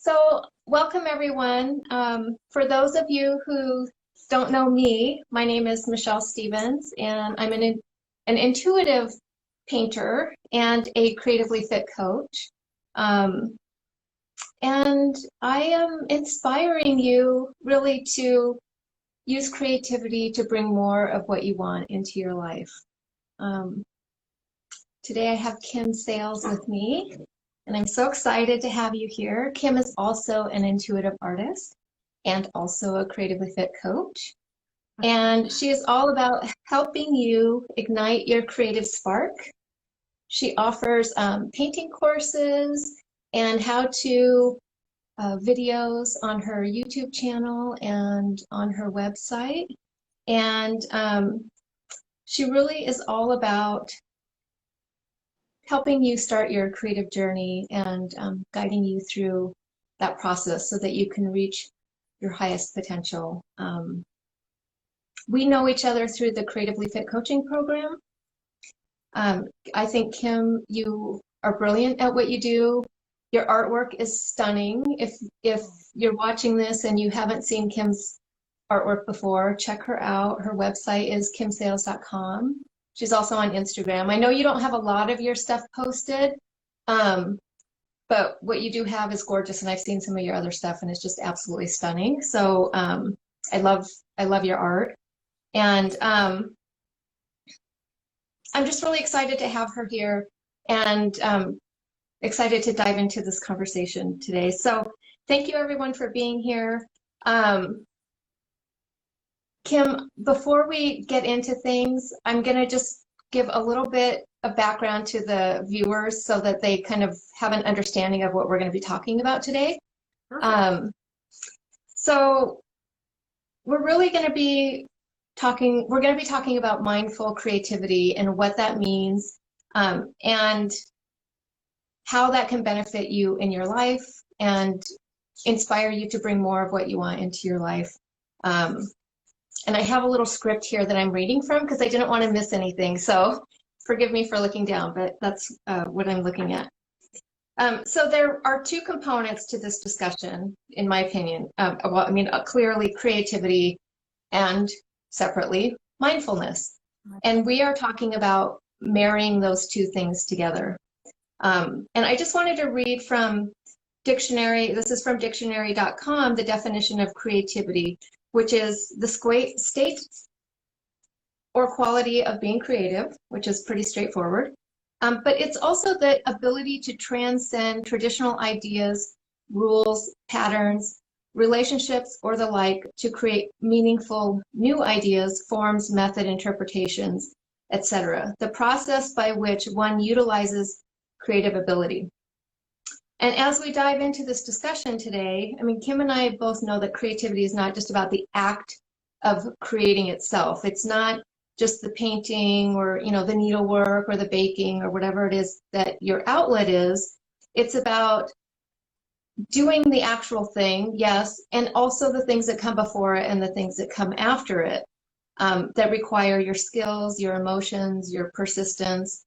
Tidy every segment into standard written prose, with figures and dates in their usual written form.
So, welcome everyone. For those of you who don't know me, my name is Michelle Stevens, and I'm an intuitive painter and a creatively fit coach. Um, and I am inspiring you really to use creativity to bring more of what you want into your life. Um, Today I have Kim Sales with me, and I'm so excited to have you here. Kim is also an intuitive artist and also a creatively fit coach. And she is all about helping you ignite your creative spark. She offers painting courses and how-to videos on her YouTube channel and on her website. And she really is all about helping you start your creative journey and guiding you through that process so that you can reach your highest potential. We know each other through the Creatively Fit Coaching Program. I think, Kim, you are brilliant at what you do. Your artwork is stunning. If you're watching this and you haven't seen Kim's artwork before, check her out. Her website is kimsales.com. She's also on Instagram. I know you don't have a lot of your stuff posted, but what you do have is gorgeous, and I've seen some of your other stuff, and it's just absolutely stunning. So I love your art, and I'm just really excited to have her here, and excited to dive into this conversation today. So thank you everyone for being here. Kim, before we get into things, I'm going to just give a little bit of background to the viewers so that they kind of have an understanding of what we're going to be talking about today. So we're really going to be talking about mindful creativity and what that means, and how that can benefit you in your life and inspire you to bring more of what you want into your life. And I have a little script here that I'm reading from because I didn't want to miss anything. So forgive me for looking down, but that's what I'm looking at. So there are two components to this discussion, in my opinion. Clearly creativity and separately mindfulness. And we are talking about marrying those two things together. And I just wanted to read from dictionary. This is from dictionary.com, the definition of creativity, which is the state or quality of being creative, which is pretty straightforward. But it's also the ability to transcend traditional ideas, rules, patterns, relationships, or the like to create meaningful new ideas, forms, method, interpretations, etc. The process by which one utilizes creative ability. And as we dive into this discussion today, I mean, Kim and I both know that creativity is not just about the act of creating itself. It's not just the painting or, the needlework or the baking or whatever it is that your outlet is. It's about doing the actual thing, yes, and also the things that come before it and the things that come after it, that require your skills, your emotions, your persistence.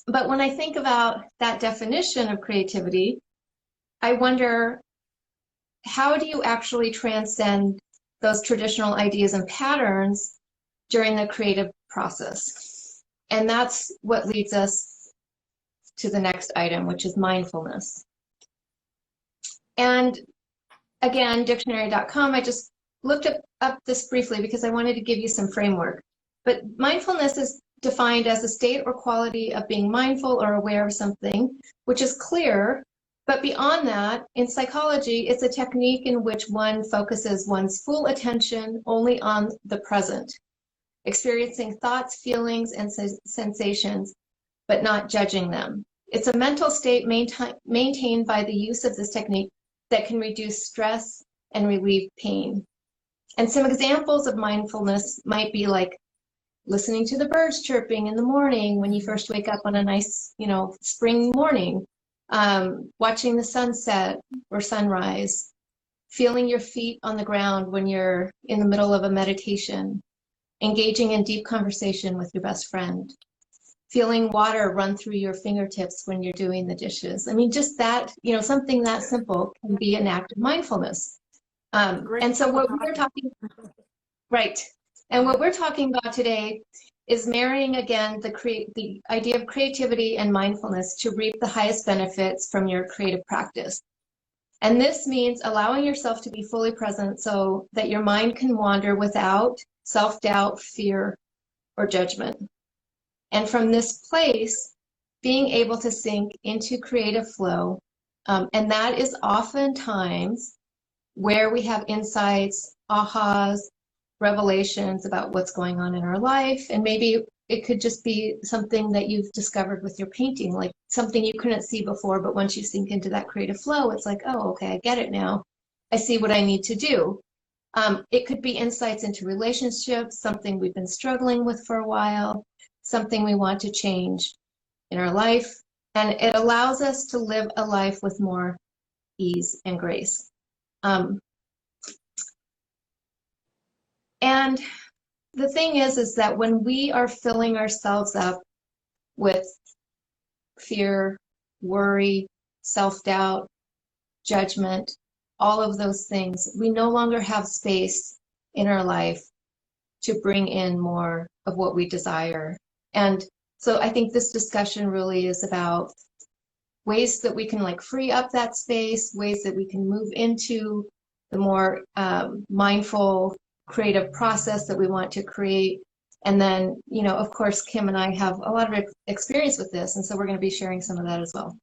But when I think about that definition of creativity, I wonder, how do you actually transcend those traditional ideas and patterns during the creative process? And that's what leads us to the next item, which is mindfulness. And again, dictionary.com, I just looked up this briefly because I wanted to give you some framework. But mindfulness is defined as a state or quality of being mindful or aware of something, which is clear. But beyond that, in psychology, it's a technique in which one focuses one's full attention only on the present, experiencing thoughts, feelings, and sensations, but not judging them. It's a mental state maintained by the use of this technique that can reduce stress and relieve pain. And some examples of mindfulness might be like listening to the birds chirping in the morning when you first wake up on a nice, spring morning, watching the sunset or sunrise, feeling your feet on the ground when you're in the middle of a meditation, engaging in deep conversation with your best friend, feeling water run through your fingertips when you're doing the dishes. I mean, just that, something that simple can be an act of mindfulness. Great And so cup of what we're coffee. talking, right. And what we're talking about today is marrying again the idea of creativity and mindfulness to reap the highest benefits from your creative practice. And this means allowing yourself to be fully present so that your mind can wander without self-doubt, fear, or judgment. And from this place, being able to sink into creative flow. And that is oftentimes where we have insights, ahas, revelations about what's going on in our life. And maybe it could just be something that you've discovered with your painting, like something you couldn't see before, but once you sink into that creative flow, it's like, oh, okay, I get it now. I see what I need to do. It could be insights into relationships, something we've been struggling with for a while, something we want to change in our life. And it allows us to live a life with more ease and grace. And the thing is that when we are filling ourselves up with fear, worry, self-doubt, judgment, all of those things, we no longer have space in our life to bring in more of what we desire. And so I think this discussion really is about ways that we can like free up that space, ways that we can move into the more mindful, creative process that we want to create. And then, of course, Kim and I have a lot of experience with this, and so we're going to be sharing some of that as well.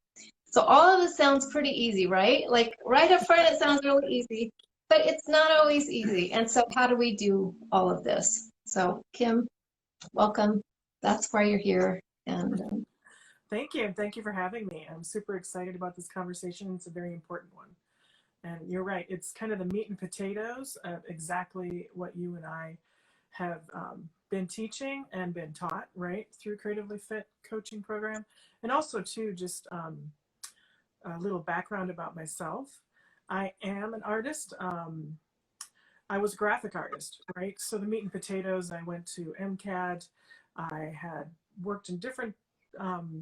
So all of this sounds pretty easy, right? Like right up front, it sounds really easy, but it's not always easy. And so how do we do all of this? So Kim, welcome. That's why you're here. And Thank you. Thank you for having me. I'm super excited about this conversation. It's a very important one. And you're right. It's kind of the meat and potatoes of exactly what you and I have been teaching and been taught, right, through Creatively Fit coaching program. And also, too, just a little background about myself. I am an artist. I was a graphic artist, right? So the meat and potatoes, I went to MCAD. I had worked in different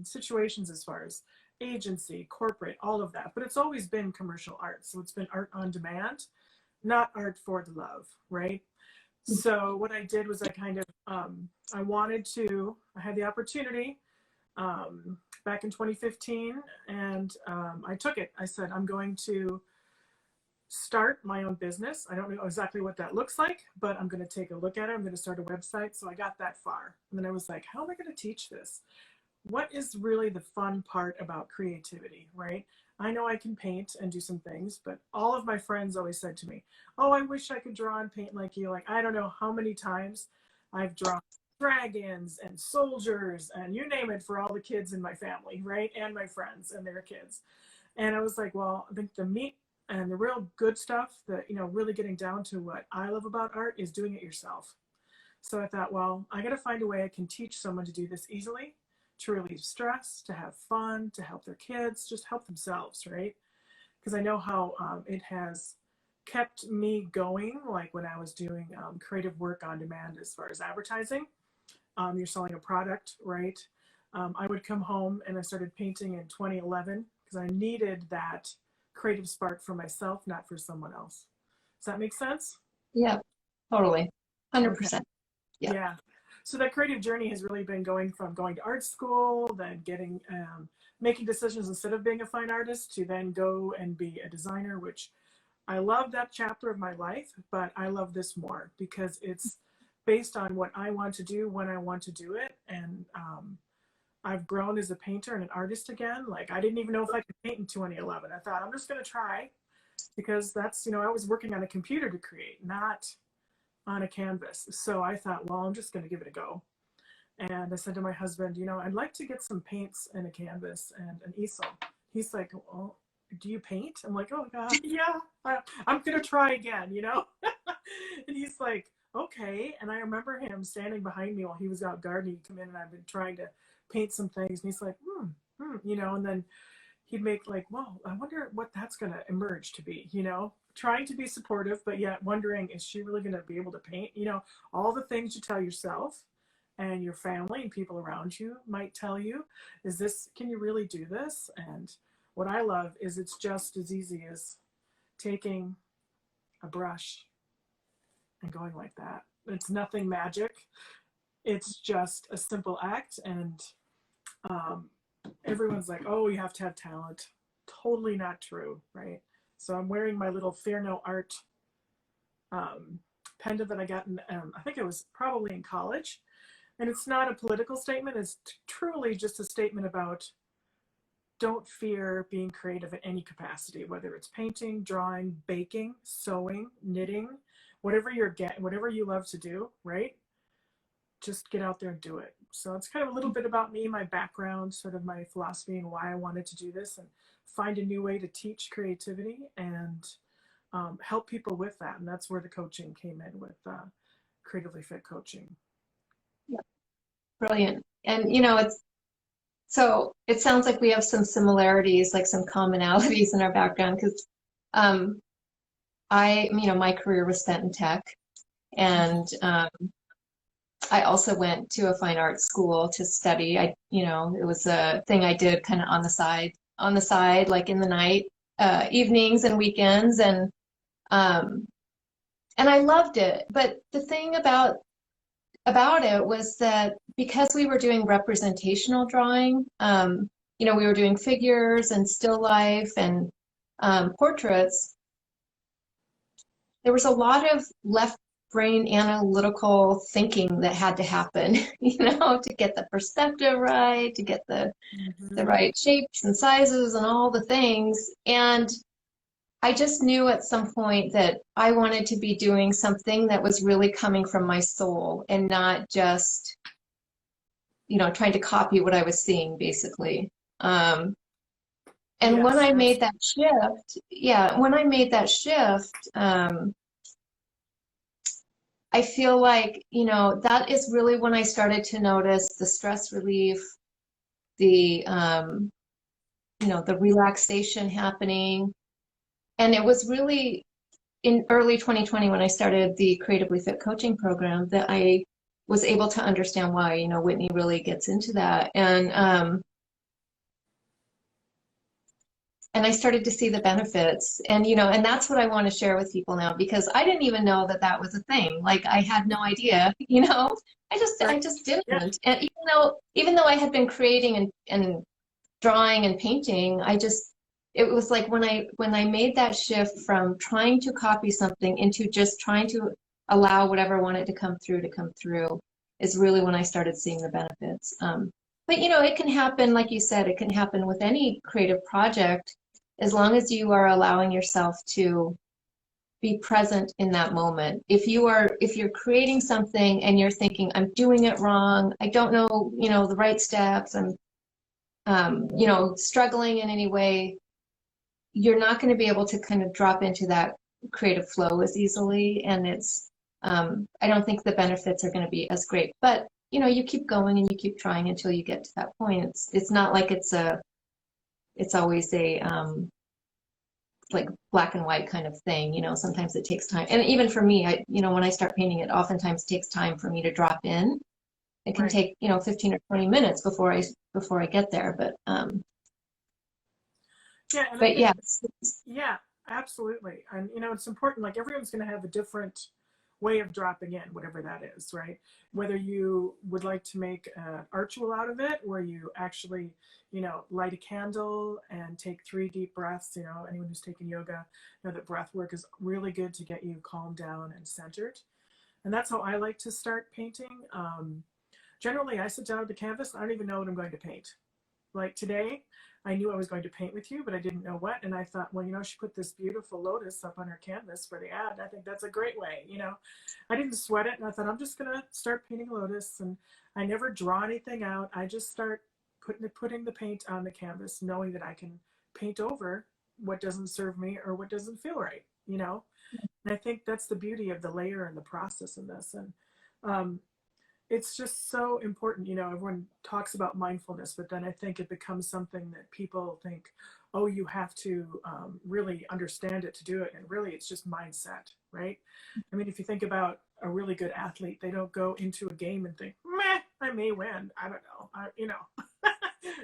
situations as far as agency, corporate, all of that. But it's always been commercial art. So it's been art on demand, not art for the love, right? So what I did was I kind of, I had the opportunity back in 2015 and I took it. I said, I'm going to start my own business. I don't know exactly what that looks like, but I'm going to take a look at it. I'm going to start a website. So I got that far. And then I was like, how am I going to teach this? What is really the fun part about creativity, right? I know I can paint and do some things, but all of my friends always said to me, oh, I wish I could draw and paint like you. Like, I don't know how many times I've drawn dragons and soldiers and you name it for all the kids in my family, right? And my friends and their kids. And I was like, well, I think the meat and the real good stuff that, really getting down to what I love about art is doing it yourself. So I thought, well, I got to find a way I can teach someone to do this easily, to relieve stress, to have fun, to help their kids, just help themselves, right? Because I know how it has kept me going, like when I was doing creative work on demand as far as advertising. You're selling a product, right? I would come home and I started painting in 2011 because I needed that creative spark for myself, not for someone else. Does that make sense? yeah, totally. Okay. 100%. Yeah. Yeah. So that creative journey has really been going from going to art school, then getting, making decisions instead of being a fine artist to then go and be a designer, which I love that chapter of my life, but I love this more because it's based on what I want to do when I want to do it. And I've grown as a painter and an artist again. Like I didn't even know if I could paint in 2011. I thought I'm just going to try because that's, I was working on a computer to create, not on a canvas. So I thought, well, I'm just going to give it a go. And I said to my husband, I'd like to get some paints and a canvas and an easel. He's like, well, do you paint? I'm like, oh, yeah, I'm going to try again, And he's like, okay. And I remember him standing behind me while he was out gardening. He'd come in and I've been trying to paint some things. And he's like, and then he'd make like, well, I wonder what that's going to emerge to be, trying to be supportive, but yet wondering, is she really going to be able to paint? All the things you tell yourself. and your family and people around you might tell you, can you really do this? And what I love is it's just as easy as taking a brush and going like that. It's nothing magic. It's just a simple act. And um, everyone's like, oh, you have to have talent. Totally not true, right? So I'm wearing my little Fear No Art pendant that I got in, I think it was probably in college. And it's not a political statement. It's truly just a statement about don't fear being creative in any capacity, whether it's painting, drawing, baking, sewing, knitting, whatever whatever you love to do, right? Just get out there and do it. So it's kind of a little bit about me, my background, sort of my philosophy and why I wanted to do this and find a new way to teach creativity and help people with that. And that's where the coaching came in with Creatively Fit Coaching. Yeah, brilliant. And so it sounds like we have some similarities, like some commonalities in our background, because my career was spent in tech, and I also went to a fine arts school to study. It was a thing I did kind of on the side, like in the night, evenings and weekends, and I loved it. But the thing about it was that because we were doing representational drawing, we were doing figures and still life and portraits. There was a lot of left brain analytical thinking that had to happen, to get the perspective right, to get the right shapes and sizes and all the things. And I just knew at some point that I wanted to be doing something that was really coming from my soul and not just, trying to copy what I was seeing, basically. And Yes, when I made that shift, I feel like, that is really when I started to notice the stress relief, the, the relaxation happening. And it was really in early 2020 when I started the Creatively Fit coaching program that I was able to understand why, Whitney really gets into that. And I started to see the benefits, and that's what I want to share with people now, because I didn't even know that that was a thing. Like, I had no idea, I just didn't. Yeah. And even though I had been creating and drawing and painting, it was like when I made that shift from trying to copy something into just trying to allow whatever wanted to come through is really when I started seeing the benefits. But it can happen, like you said, it can happen with any creative project, as long as you are allowing yourself to be present in that moment. If you're creating something and you're thinking, I'm doing it wrong, I don't know, the right steps, I'm struggling in any way, you're not going to be able to kind of drop into that creative flow as easily. And I don't think the benefits are going to be as great. But you keep going and you keep trying until you get to that point. It's not like it's always a like black and white kind of thing. Sometimes it takes time. And even for me, when I start painting, it oftentimes takes time for me to drop in. It can take 15 or 20 minutes before I get there. But yeah, absolutely. And it's important, like everyone's going to have a different way of dropping in, whatever that is, right? Whether you would like to make an art tool out of it, where you actually, light a candle and take 3 deep breaths. Anyone who's taken yoga know that breath work is really good to get you calmed down and centered. And that's how I like to start painting. Generally, I sit down at the canvas, I don't even know what I'm going to paint. Like today, I knew I was going to paint with you, but I didn't know what. And I thought, well, she put this beautiful lotus up on her canvas for the ad. I think that's a great way, I didn't sweat it. And I thought, I'm just going to start painting lotus. And I never draw anything out. I just start putting the paint on the canvas, knowing that I can paint over what doesn't serve me or what doesn't feel right, And I think that's the beauty of the layer and the process in this. And it's just so important. Everyone talks about mindfulness, but then I think it becomes something that people think, oh, you have to really understand it to do it. And really, it's just mindset, right? I mean, if you think about a really good athlete, they don't go into a game and think, meh, I may win. I don't know. You know,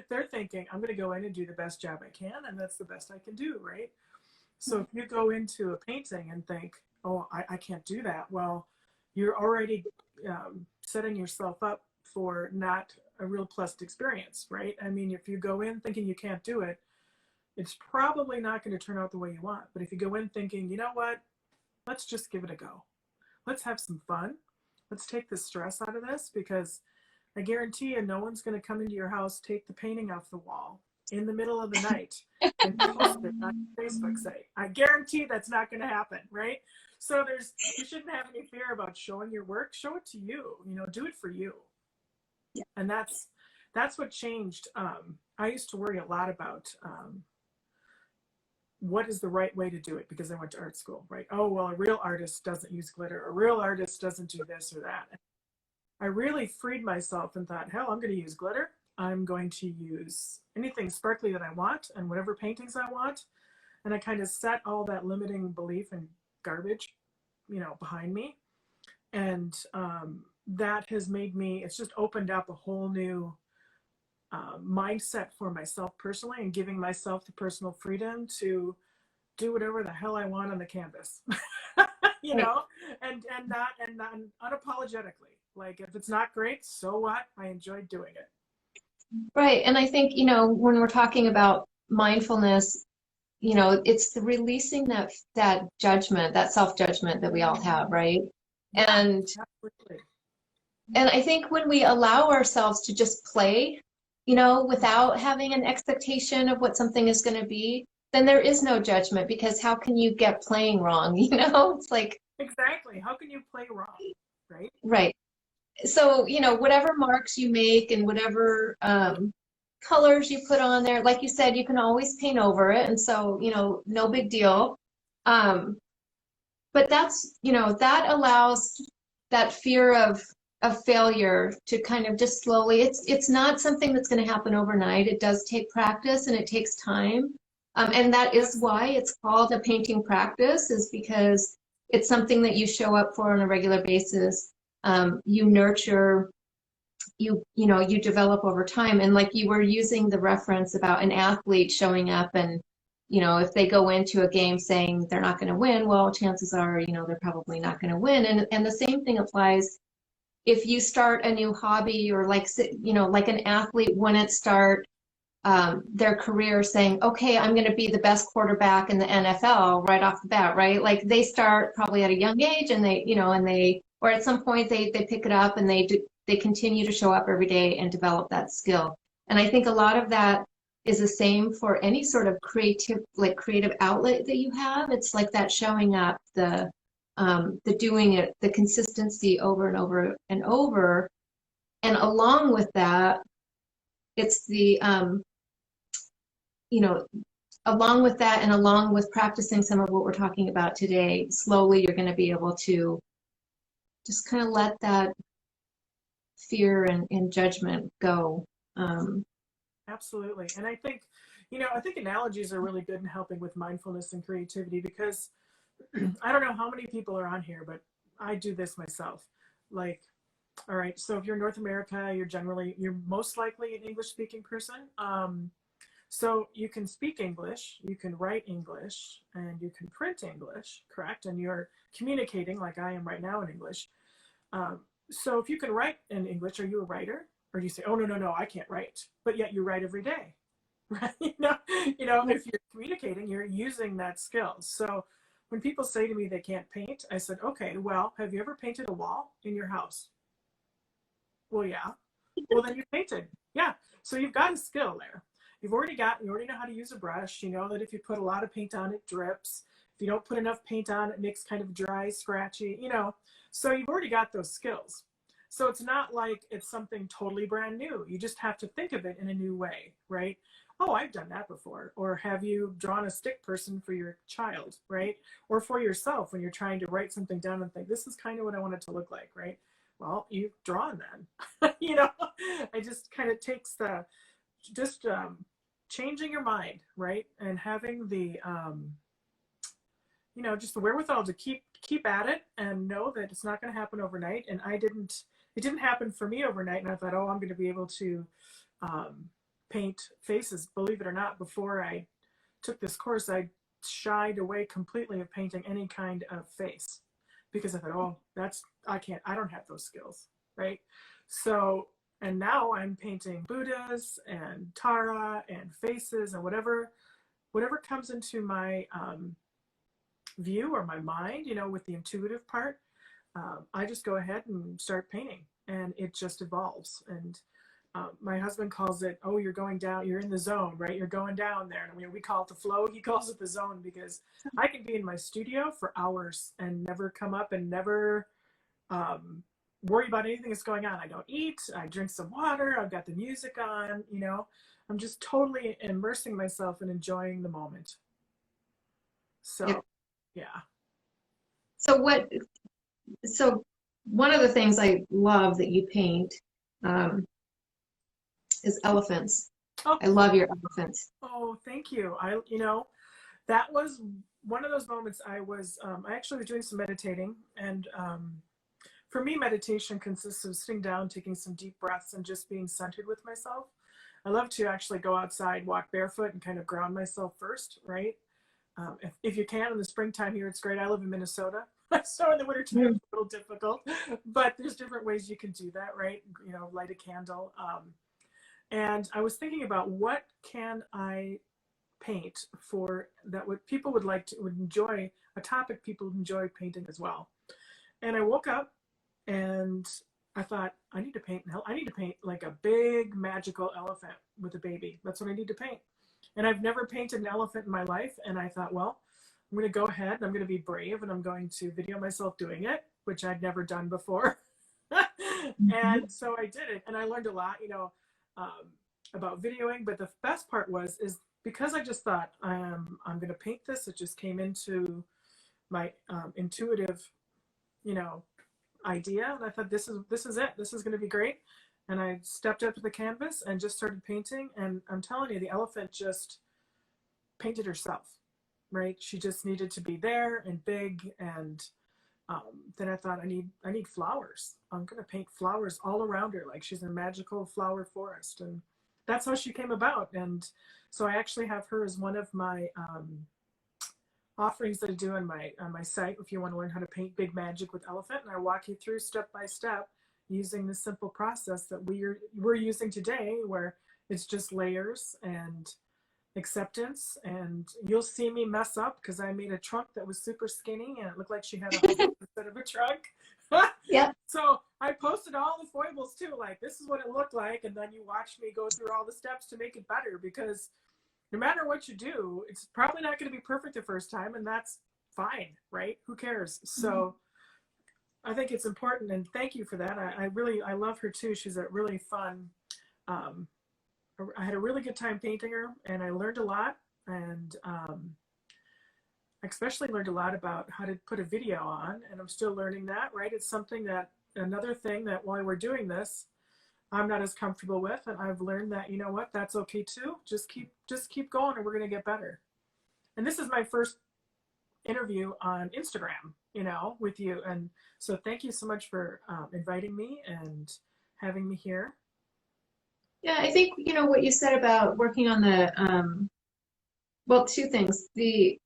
they're thinking I'm going to go in and do the best job I can, and that's the best I can do, right? So if you go into a painting and think, oh, I can't do that, well, you're already setting yourself up for not a real pleasant experience, right? I mean, if you go in thinking you can't do it, it's probably not going to turn out the way you want. But if you go in thinking, you know what, let's just give it a go. Let's have some fun. Let's take the stress out of this, because I guarantee you no one's going to come into your house, take the painting off the wall in the middle of the night and post it on your Facebook site. I guarantee that's not going to happen, right? So you shouldn't have any fear about showing your work. Show it to you, you know, do it for you. Yeah. And that's what changed. I used to worry a lot about what is the right way to do it, because I went to art school, right? Oh, well, a real artist doesn't use glitter. A real artist doesn't do this or that. I really freed myself and thought, hell, I'm going to use glitter. I'm going to use anything sparkly that I want and whatever paintings I want. And I kind of set all that limiting belief and garbage, you know, behind me. And that has made me, it's just opened up a whole new mindset for myself personally, and giving myself the personal freedom to do whatever the hell I want on the canvas, you know, and unapologetically. Like, if it's not great, so what? I enjoyed doing it. Right. And I think, you know, when we're talking about mindfulness, you know, it's the releasing that judgment, that self-judgment that we all have, right? Yeah, And absolutely. and I think when we allow ourselves to just play, you know, without having an expectation of what something is going to be, then there is no judgment, because how can you get playing wrong? You know, it's like, Exactly. How can you play wrong, right? right. So, you know, whatever marks you make and whatever colors you put on there, like you said, you can always paint over it. And so, you know, no big deal. But that's, you know, that allows that fear of failure to kind of just slowly, it's not something that's going to happen overnight. It does take practice and it takes time. And that is why it's called a painting practice, is because it's something that you show up for on a regular basis. You nurture, you know, you develop over time. And like you were using the reference about an athlete showing up, and you know, if they go into a game saying they're not going to win, well, chances are, you know, they're probably not going to win. And the same thing applies if you start a new hobby, or like, you know, like an athlete wouldn't start their career saying, okay, I'm going to be the best quarterback in the NFL right off the bat, right? Like they start probably at a young age, and they, you know, and they, or at some point they pick it up and they continue to show up every day and develop that skill. And I think a lot of that is the same for any sort of creative outlet that you have. It's like that showing up, the doing it, the consistency over and over and over. And along with that, it's the, you know, along with that, and along with practicing some of what we're talking about today, slowly you're going to be able to just kind of let that fear and judgment go. Absolutely. And I think, you know, I think analogies are really good in helping with mindfulness and creativity, because I don't know how many people are on here, but I do this myself. Like, all right, so if you're in North America, you're most likely an English speaking person. So you can speak English, you can write English, and you can print English, correct? And you're communicating like I am right now in English. So if you can write in English, are you a writer? Or do you say, oh, no, I can't write, but yet you write every day, right? You know, if you're communicating, you're using that skill. So when people say to me they can't paint, I said, okay, well, have you ever painted a wall in your house? Well, yeah. Well, then you painted. Yeah. So you've got a skill there. You already know how to use a brush. You know that if you put a lot of paint on, it drips. If you don't put enough paint on, it makes kind of dry, scratchy, you know. So you've already got those skills. So it's not like it's something totally brand new. You just have to think of it in a new way, right? Oh, I've done that before. Or have you drawn a stick person for your child, right? Or for yourself when you're trying to write something down and think, this is kind of what I want it to look like, right? Well, you've drawn then. You know, it just kind of takes the, just changing your mind, right? And having the, you know, just the wherewithal to keep at it and know that it's not going to happen overnight. And I didn't it didn't happen for me overnight. And I thought, oh, I'm going to be able to paint faces. Believe it or not, before I took this course, I shied away completely of painting any kind of face because I thought, oh, I don't have those skills, right? So, and now I'm painting Buddhas and Tara and faces and whatever comes into my view or my mind, with the intuitive part. I just go ahead and start painting, and it just evolves. And my husband calls it, oh, you're going down, you're in the zone, right? You're going down there. And we call it the flow. He calls it the zone, because I can be in my studio for hours and never come up and never worry about anything that's going on. I don't eat, I drink some water, I've got the music on, I'm just totally immersing myself and enjoying the moment. So, yeah. So one of the things I love that you paint is elephants. Oh. I love your elephants. Oh, thank you. That was one of those moments. I actually was doing some meditating, and for me, meditation consists of sitting down, taking some deep breaths, and just being centered with myself. I love to actually go outside, walk barefoot, and kind of ground myself first, right? If you can, in the springtime here, it's great. I live in Minnesota, so in the wintertime, it's a little difficult, but there's different ways you can do that, right? Light a candle. And I was thinking about, what can I paint for that would enjoy, a topic people enjoy painting as well. And I woke up and I thought, I need to paint like a big magical elephant with a baby. That's what I need to paint. And I've never painted an elephant in my life. And I thought, well, I'm going to go ahead and I'm going to be brave, and I'm going to video myself doing it, which I'd never done before. And so I did it, and I learned a lot, about videoing. But the best part is because I just thought, I'm going to paint this. It just came into my intuitive, idea. And I thought, this is it. This is going to be great. And I stepped up to the canvas and just started painting. And I'm telling you, the elephant just painted herself, right? She just needed to be there and big. And then I thought, I need flowers. I'm going to paint flowers all around her, like she's in a magical flower forest. And that's how she came about. And so I actually have her as one of my offerings that I do on my site. If you want to learn how to paint big magic with elephant, and I walk you through step by step using the simple process that we're using today, where it's just layers and acceptance. And you'll see me mess up because I made a trunk that was super skinny and it looked like she had a husband instead of a trunk. Yeah. So I posted all the foibles too, like, this is what it looked like, and then you watch me go through all the steps to make it better, because no matter what you do, it's probably not going to be perfect the first time, and that's fine, right? Who cares? So I think it's important, and thank you for that. I love her too. She's a really fun, I had a really good time painting her, and I learned a lot, and I especially learned a lot about how to put a video on, and I'm still learning that, right? It's another thing that while we're doing this, I'm not as comfortable with, and I've learned that, you know what, that's okay too. Just keep going, and we're going to get better. And this is my first interview on Instagram, with you. And so thank you so much for inviting me and having me here. Yeah, I think, what you said about working on the, two things. The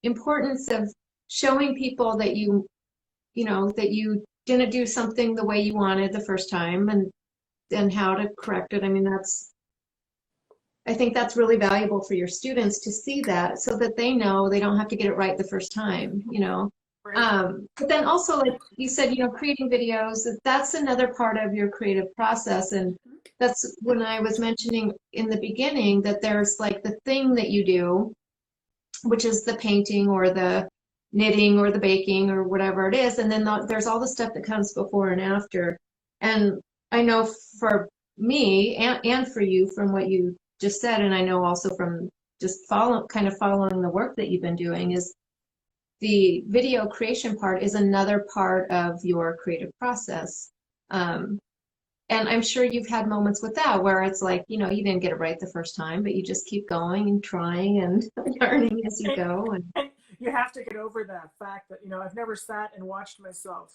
importance of showing people that that you didn't do something the way you wanted the first time, and how to correct it. I mean, I think that's really valuable for your students to see that, so that they know they don't have to get it right the first time, Right. But then also, like you said, creating videos, that's another part of your creative process. And that's when I was mentioning in the beginning that there's like the thing that you do, which is the painting or the knitting or the baking or whatever it is. And then there's all the stuff that comes before and after. And I know for me and for you, from what you just said, and I know also from just following the work that you've been doing, is the video creation part is another part of your creative process. And I'm sure you've had moments with that where it's like, you didn't get it right the first time, but you just keep going and trying and learning as you go. And you have to get over that fact that, I've never sat and watched myself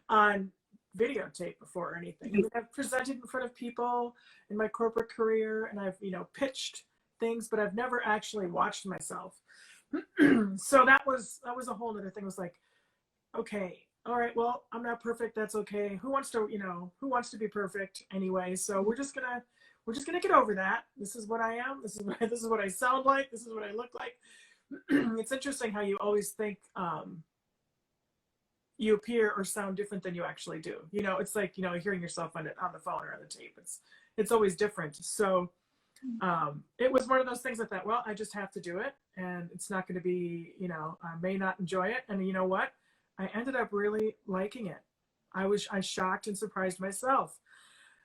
on videotape before or anything. I mean, I've presented in front of people in my corporate career, and I've, you know, pitched things, but I've never actually watched myself. So that was a whole other thing. It was like, okay, all right, well, I'm not perfect. That's okay. Who wants to, you know, who wants to be perfect anyway? So we're just gonna get over that. This is what I am. This is what I sound like. This is what I look like. It's interesting how you always think you appear or sound different than you actually do. You know, it's like, you know, hearing yourself on the phone or on the tape. It's always different. So it was one of those things I thought, well, I just have to do it, and it's not going to be, you know, I may not enjoy it. And you know what? I ended up really liking it. I shocked and surprised myself.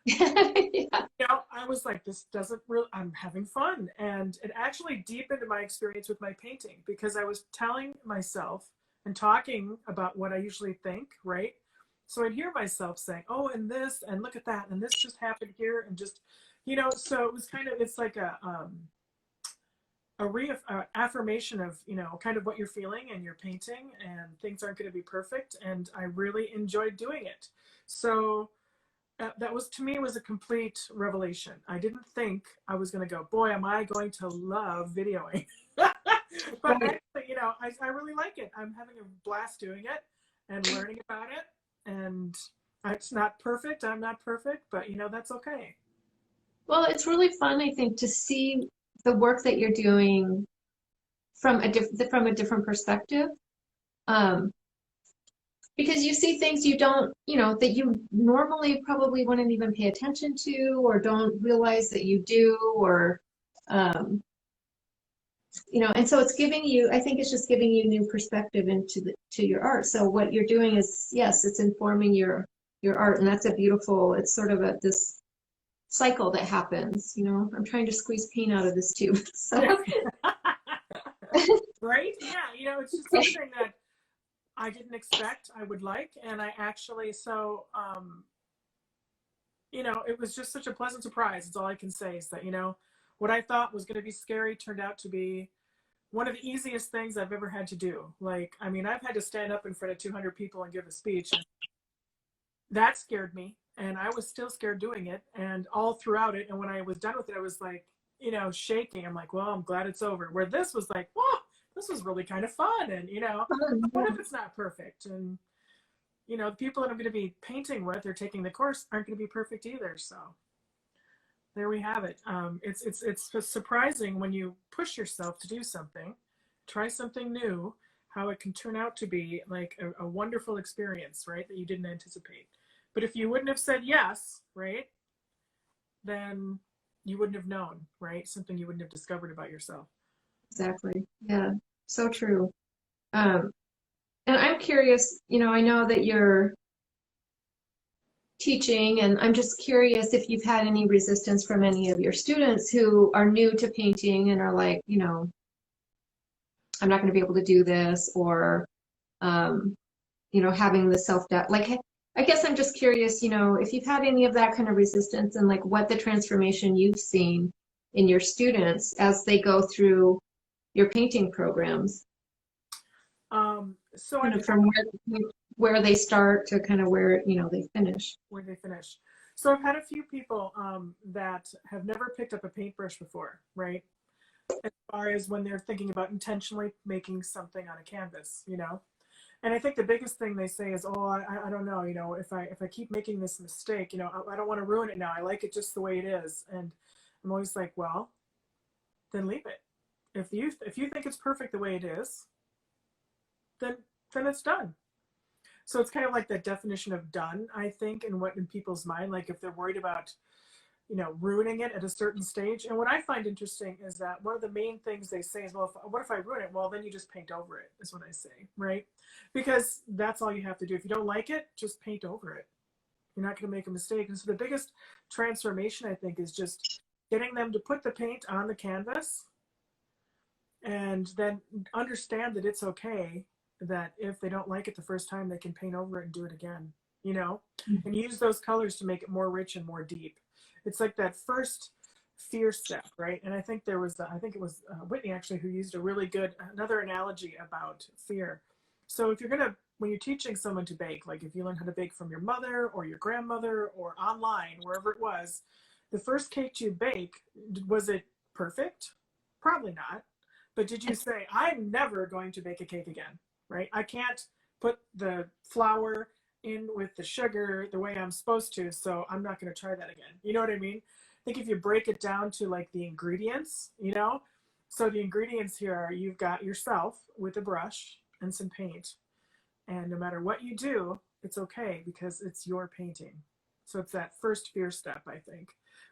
Yeah. You know, I was like, this doesn't really, I'm having fun. And it actually deepened my experience with my painting, because I was telling myself and talking about what I usually think, right? So I'd hear myself saying, oh, and this, and look at that, and this just happened here, and just, you know, so it was kind of, it's like a affirmation of, you know, kind of what you're feeling and you're painting, and things aren't going to be perfect. And I really enjoyed doing it. So that was, to me, was a complete revelation. I didn't think I was going to go, boy, am I going to love videoing. But actually, you know, I really like it. I'm having a blast doing it and learning about it. And it's not perfect. I'm not perfect, but you know, that's okay. Well, it's really fun, I think, to see the work that you're doing from a different perspective. Um, because you see things you don't, you know, that you normally probably wouldn't even pay attention to or don't realize that you do, or you know, and so it's giving you, I think it's just giving you new perspective to your art. So what you're doing is, yes, it's informing your art, and that's a beautiful, it's sort of this cycle that happens, you know. I'm trying to squeeze paint out of this tube. So Right? Yeah, you know, it's just something that I didn't expect I would like. And I actually, so you know, it was just such a pleasant surprise. It's all I can say, is that, you know, what I thought was going to be scary turned out to be one of the easiest things I've ever had to do. Like, I mean, I've had to stand up in front of 200 people and give a speech. And that scared me. And I was still scared doing it, and all throughout it. And when I was done with it, I was like, you know, shaking. I'm like, well, I'm glad it's over. Where this was like, whoa, this was really kind of fun. And, you know, what if it's not perfect? And, you know, the people that I'm going to be painting with or taking the course aren't going to be perfect either. So there we have it. It's surprising when you push yourself to do something, try something new, how it can turn out to be like a wonderful experience, right? That you didn't anticipate. But if you wouldn't have said yes, right, then you wouldn't have known, right? Something you wouldn't have discovered about yourself. exactly. Yeah, so true. Um, and I'm curious, you know, I know that you're teaching, and I'm just curious if you've had any resistance from any of your students who are new to painting and are like, you know, I'm not going to be able to do this, or, um, you know, having the self-doubt. Like, I guess I'm just curious, you know, if you've had any of that kind of resistance, and like what the transformation you've seen in your students as they go through your painting programs, So kind I've of from where they start to kind of where, you know, they finish. where they finish. So I've had a few people that have never picked up a paintbrush before, right? As far as when they're thinking about intentionally making something on a canvas, you know. And I think the biggest thing they say is, oh, I don't know, you know, if I keep making this mistake, you know, I don't want to ruin it now. I like it just the way it is. And I'm always like, well, then leave it. If you think it's perfect the way it is, then it's done. So it's kind of like that definition of done, I think, and what in people's mind, like if they're worried about, you know, ruining it at a certain stage. And what I find interesting is that one of the main things they say is, well, what if I ruin it? Well, then you just paint over it, is what I say, right? Because that's all you have to do. If you don't like it, just paint over it. You're not going to make a mistake. And so the biggest transformation, I think, is just getting them to put the paint on the canvas and then understand that it's okay, that if they don't like it the first time, they can paint over it and do it again, you know, and use those colors to make it more rich and more deep. It's like that first fear step, right? And I think there was, I think it was Whitney actually who used a really good, another analogy about fear. So if you're going to when you're teaching someone to bake, like if you learn how to bake from your mother or your grandmother or online, wherever it was, the first cake you bake, was it perfect? Probably not. But did you say, I'm never going to bake a cake again, right? I can't put the flour in with the sugar the way I'm supposed to, so I'm not going to try that again. You know what I mean? I think if you break it down to like the ingredients, you know, so the ingredients here are, you've got yourself with a brush and some paint. And no matter what you do, it's okay because it's your painting. So it's that first fear step, I think,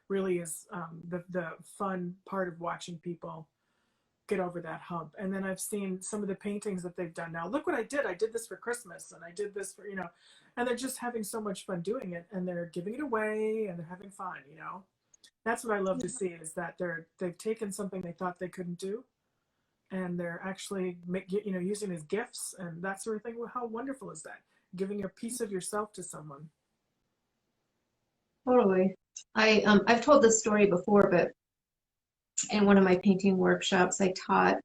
really is the fun part of watching people get over that hump. And then I've seen some of the paintings that they've done now. Look what I did. I did this for Christmas and I did this for, you know, and they're just having so much fun doing it and they're giving it away and they're having fun, you know. That's what I love to see, is that they've taken something they thought they couldn't do and they're actually you know, using as gifts and that sort of thing. Well, how wonderful is that? Giving a piece of yourself to someone. Totally. I've told this story before, but in one of my painting workshops, I taught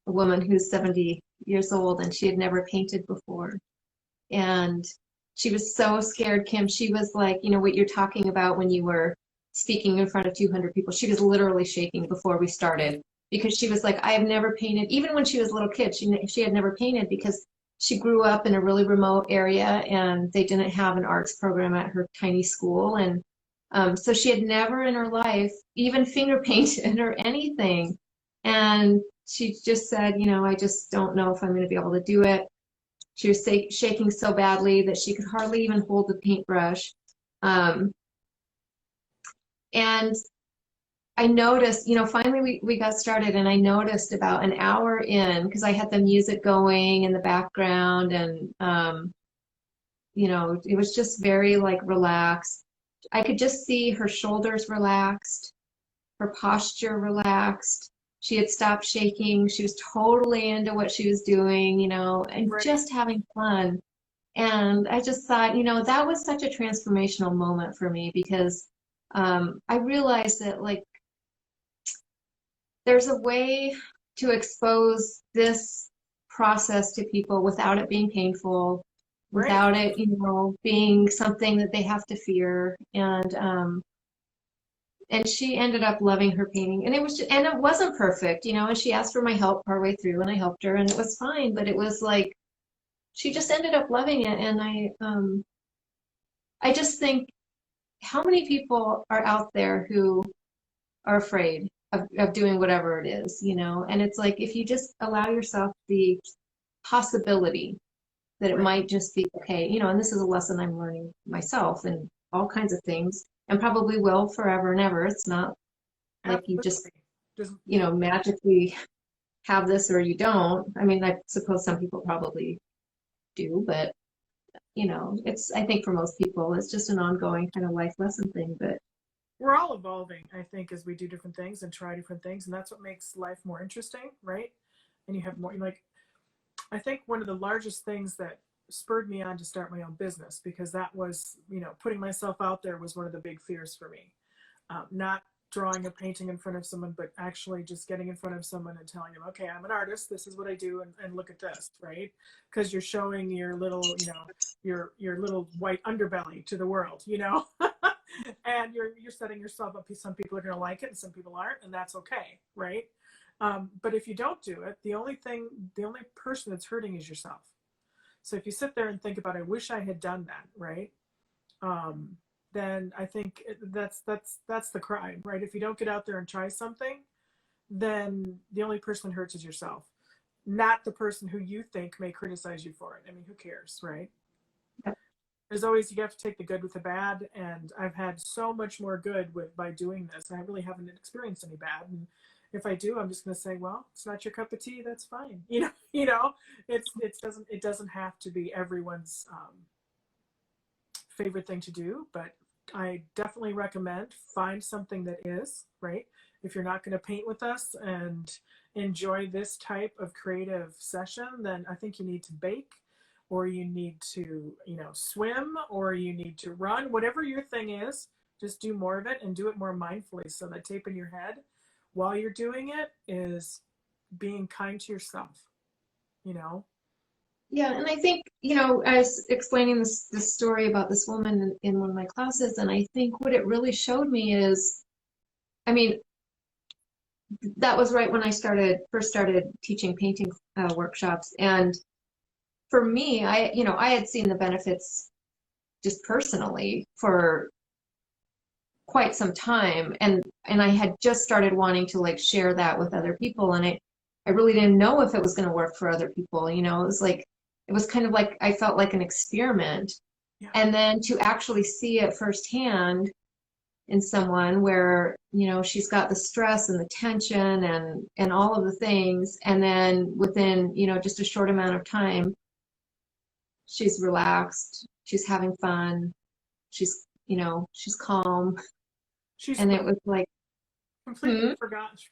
a woman who's 70 years old and she had never painted before. And she was so scared, Kim. She was like, you know, what you're talking about when you were speaking in front of 200 people. She was literally shaking before we started because she was like, I have never painted. Even when she was a little kid, she had never painted because she grew up in a really remote area and they didn't have an arts program at her tiny school. And so she had never in her life even finger painted or anything. And she just said, you know, I just don't know if I'm going to be able to do it. She was shaking so badly that she could hardly even hold the paintbrush. And I noticed, you know, finally we got started and I noticed about an hour in, because I had the music going in the background and, you know, it was just very like relaxed. I could just see her shoulders relaxed, her posture relaxed. She had stopped shaking. She was totally into what she was doing, you know, and Right. just having fun. And I just thought, you know, that was such a transformational moment for me because I realized that like there's a way to expose this process to people without it being painful, Right. without it, you know, being something that they have to fear. And she ended up loving her painting, and and it wasn't perfect, you know. And she asked for my help partway through, and I helped her, and it was fine. But it was like she just ended up loving it, and I just think how many people are out there who are afraid of doing whatever it is, you know? And it's like if you just allow yourself the possibility that it Right. might just be okay, you know, and this is a lesson I'm learning myself and all kinds of things, and probably will forever and ever. It's not like you just, Absolutely. Just, you know, magically have this or you don't. I mean, I suppose some people probably do, but you know, it's, I think for most people, it's just an ongoing kind of life lesson thing. But we're all evolving, I think, as we do different things and try different things. And that's what makes life more interesting, right? And you have more, like, I think one of the largest things that spurred me on to start my own business, because that was, you know, putting myself out there was one of the big fears for me. Not drawing a painting in front of someone, but actually just getting in front of someone and telling them, okay, I'm an artist. This is what I do. And look at this, right? Because you're showing your little, you know, your little white underbelly to the world, you know? And you're setting yourself up. Some people are going to like it and some people aren't, and that's okay, right? But if you don't do it, the only person that's hurting is yourself. So if you sit there and think about, I wish I had done that, right? Then I think that's the crime, right? If you don't get out there and try something, then the only person that hurts is yourself, not the person who you think may criticize you for it. I mean, who cares, right? There's always, you have to take the good with the bad, and I've had so much more good by doing this. I really haven't experienced any bad, and if I do, I'm just going to say, well, it's not your cup of tea. That's fine. It doesn't have to be everyone's favorite thing to do, but I definitely recommend find something that is, right. If you're not going to paint with us and enjoy this type of creative session, then I think you need to bake, or you need to, you know, swim, or you need to run. Whatever your thing is, just do more of it and do it more mindfully. So that tape in your head while you're doing it is being kind to yourself, you know. Yeah, and I think, I was explaining this story about this woman in one of my classes, and I think what it really showed me is, I mean, that was right when I first started teaching painting workshops. And for me, I had seen the benefits just personally for quite some time, and I had just started wanting to like share that with other people, and I really didn't know if it was going to work for other people. It was kind of like I felt like an experiment. Yeah. And then to actually see it firsthand in someone where, she's got the stress and the tension and all of the things, and then within, just a short amount of time, she's relaxed, she's having fun, she's calm. She's And it was like, hmm?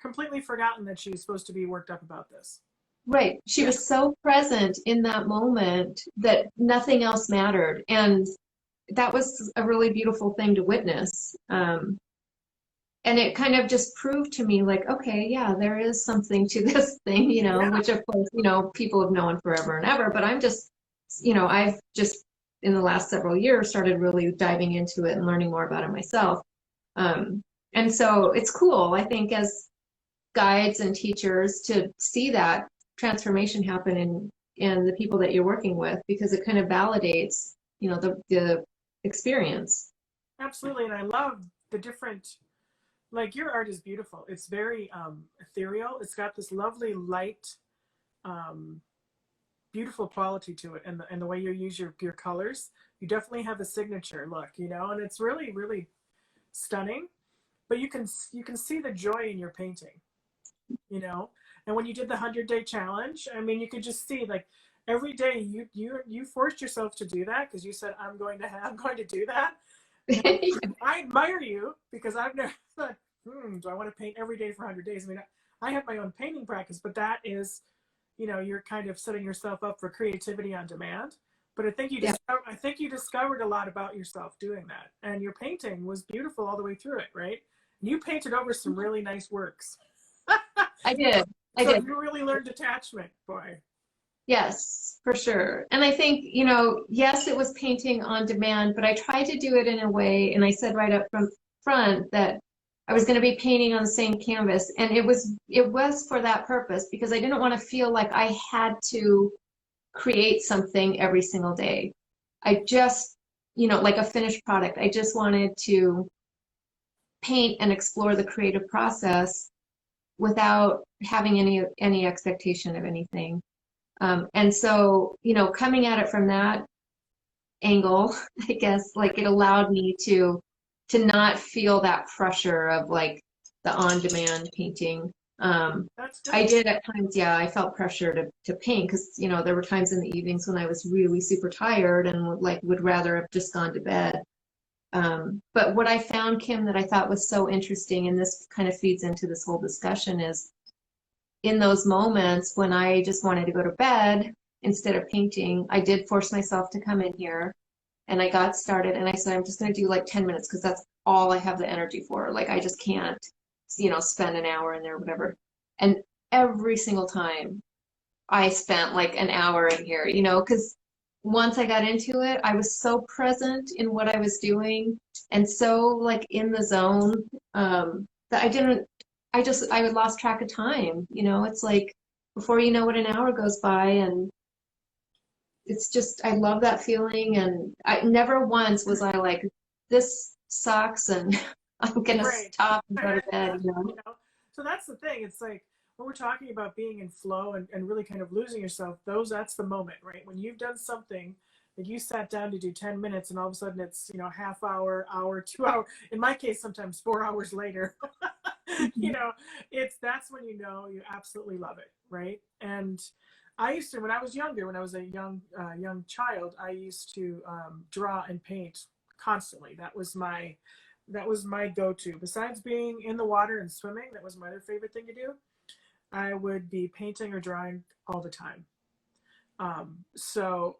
completely forgotten that she was supposed to be worked up about this. Right. She Yeah. was so present in that moment that nothing else mattered. And that was a really beautiful thing to witness. And it kind of just proved to me like, okay, yeah, there is something to this thing, Yeah. which of course, people have known forever and ever, but I've just in the last several years started really diving into it and learning more about it myself. Um, and so it's cool, I think, as guides and teachers to see that transformation happen in the people that you're working with, because it kind of validates, the experience. Absolutely. And I love the different, like your art is beautiful. It's very ethereal. It's got this lovely light, um, beautiful quality to it, and the way you use your colors, you definitely have a signature look, and it's really, really stunning. But you can see the joy in your painting, you know. And when you did the 100-day challenge, I mean, you could just see like every day you forced yourself to do that because you said I'm going to do that. And I admire you because I've never thought, do I want to paint every day for 100 days? I mean, I have my own painting practice, but that is, you're kind of setting yourself up for creativity on demand. But Yeah. I think you discovered a lot about yourself doing that, and your painting was beautiful all the way through it, right? And you painted over some really nice works. I did. I So did. you really learned detachment, boy. Yes, for sure. And I think, yes, it was painting on demand, but I tried to do it in a way, and I said right up from front that I was going to be painting on the same canvas, and it was for that purpose because I didn't want to feel like I had to create something every single day. I just, like a finished product. I just wanted to paint and explore the creative process without having any expectation of anything. And so, coming at it from that angle, I guess, like it allowed me to not feel that pressure of like the on-demand painting. That's I good. did at times, yeah, I felt pressure to paint because, there were times in the evenings when I was really super tired and would rather have just gone to bed. But what I found, Kim, that I thought was so interesting, and this kind of feeds into this whole discussion, is in those moments when I just wanted to go to bed instead of painting, I did force myself to come in here and I got started and I said, I'm just going to do like 10 minutes because that's all I have the energy for. Like, I just can't, spend an hour in there or whatever. And every single time I spent like an hour in here, because once I got into it, I was so present in what I was doing and so like in the zone, that I would lost track of time. It's like before you know it, an hour goes by, and it's just, I love that feeling. And I never once was I like, this sucks and I'm gonna Right. stop and go to bed, That's, so that's the thing. It's like when we're talking about being in flow and really kind of losing yourself, that's the moment, right? When you've done something that you sat down to do 10 minutes and all of a sudden it's, half hour, 2 hour, in my case, sometimes 4 hours later, you Mhm. know, that's when you absolutely love it, right? And I used to, when I was younger, when I was a young child, I used to draw and paint constantly. That was my go-to. Besides being in the water and swimming, that was my other favorite thing to do. I would be painting or drawing all the time. So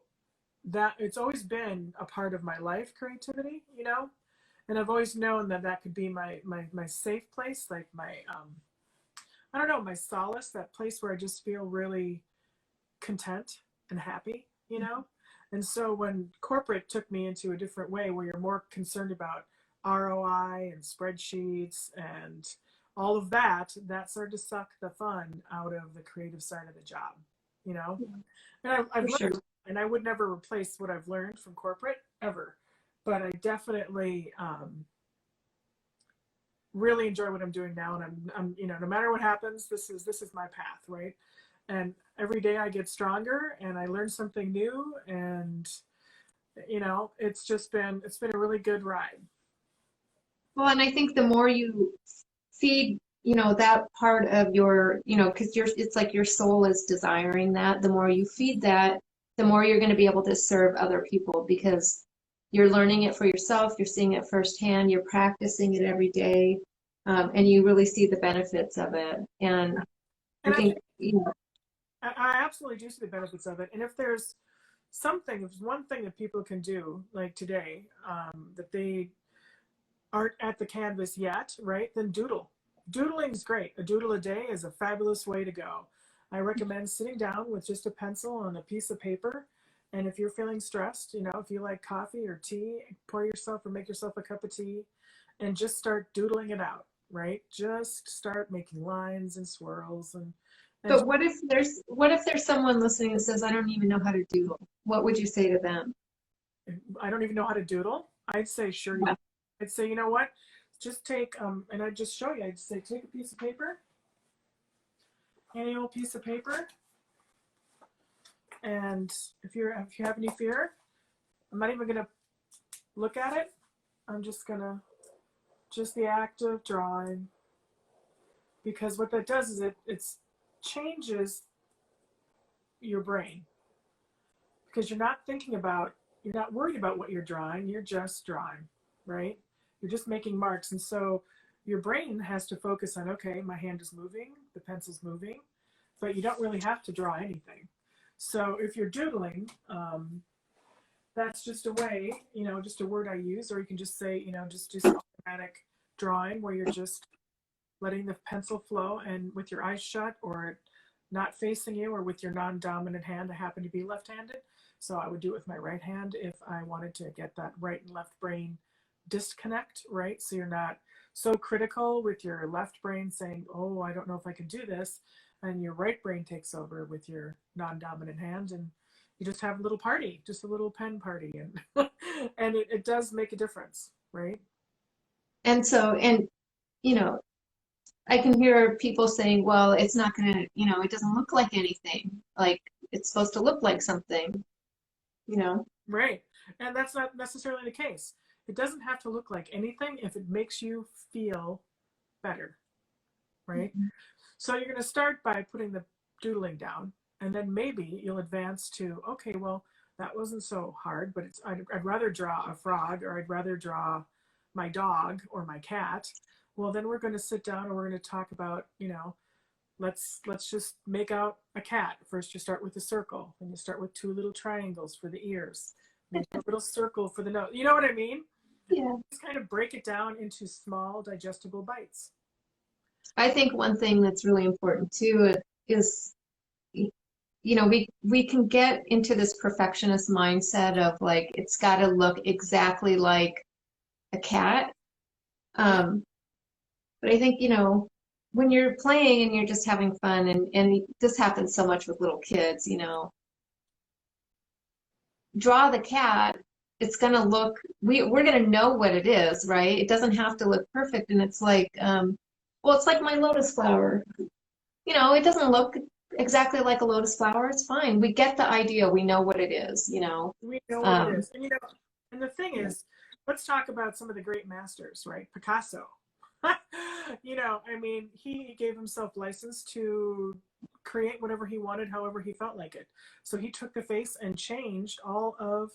that it's always been a part of my life, creativity, and I've always known that that could be my safe place, like my I don't know, my solace, that place where I just feel really content and happy. you know? And so when corporate took me into a different way where you're more concerned about ROI and spreadsheets and all of that, that started to suck the fun out of the creative side of the job, you know? And I've For sure. learned, and I would never replace what I've learned from corporate ever, but I definitely really enjoy what I'm doing now. And I'm, you know, no matter what happens, this is my path, right? And every day I get stronger and I learn something new, and you know, it's been a really good ride. Well, and I think the more you feed, that part of your, because it's like your soul is desiring that. The more you feed that, the more you're going to be able to serve other people because you're learning it for yourself, you're seeing it firsthand, you're practicing it every day, and you really see the benefits of it. And I And I think, think I absolutely do see the benefits of it. And if there's something, if there's one thing that people can do, like today, that they aren't at the canvas yet, right? Then doodle. Doodling is great. A doodle a day is a fabulous way to go. I recommend sitting down with just a pencil and a piece of paper. And if you're feeling stressed, you know, if you like coffee or tea, pour yourself or make yourself a cup of tea and just start doodling it out, right? Just start making lines and swirls and but what if there's someone listening that says, I don't even know how to doodle? What would you say to them? I don't even know how to doodle. I'd say, sure you do. Yeah. I'd say, you know what? Just take, and I'd just show you. I'd say, take a piece of paper, any old piece of paper, and if you have any fear, I'm not even gonna look at it. I'm just gonna just the act of drawing, because what that does is it changes your brain because you're not worried about what you're drawing. You're just drawing, right? You're just making marks, and so your brain has to focus on, okay, my hand is moving, the pencil's moving, but you don't really have to draw anything. So if you're doodling, that's just a way, you know, just a word I use, or you can just say, you know, just do some automatic drawing where you're just letting the pencil flow and with your eyes shut or not facing you or with your non-dominant hand. I happen to be left-handed, so I would do it with my right hand if I wanted to get that right and left brain disconnect, right? So you're not so critical with your left brain saying, oh, I don't know if I can do this, and your right brain takes over with your non-dominant hand, and you just have a little party, just a little pen party, and and it does make a difference, right? And so, and you know, I can hear people saying, well, it's not going to, it doesn't look like anything. Like it's supposed to look like something, you know? Right. And that's not necessarily the case. It doesn't have to look like anything if it makes you feel better, right? Mhm. So you're going to start by putting the doodling down, and then maybe you'll advance to, okay, well, that wasn't so hard, but I'd rather draw a frog, or I'd rather draw my dog or my cat. Well, then we're going to sit down and we're going to talk about, you know, let's just make out a cat. First you start with a circle, then you start with two little triangles for the ears, then a little circle for the nose. You know what I mean? Yeah. Just kind of break it down into small digestible bites. I think one thing that's really important too is, we can get into this perfectionist mindset of like, it's got to look exactly like a cat. Um, but I think, when you're playing and you're just having fun, and this happens so much with little kids, draw the cat, it's gonna look, we're gonna know what it is, right? It doesn't have to look perfect. And it's like, well, it's like my lotus flower. It doesn't look exactly like a lotus flower. It's fine. We get the idea. We know what it is. We know what it Um, is. And you know, and the thing yeah. is, let's talk about some of the great masters, right? Picasso. You know, I mean, he gave himself license to create whatever he wanted, however he felt like it. So he took the face and changed all of,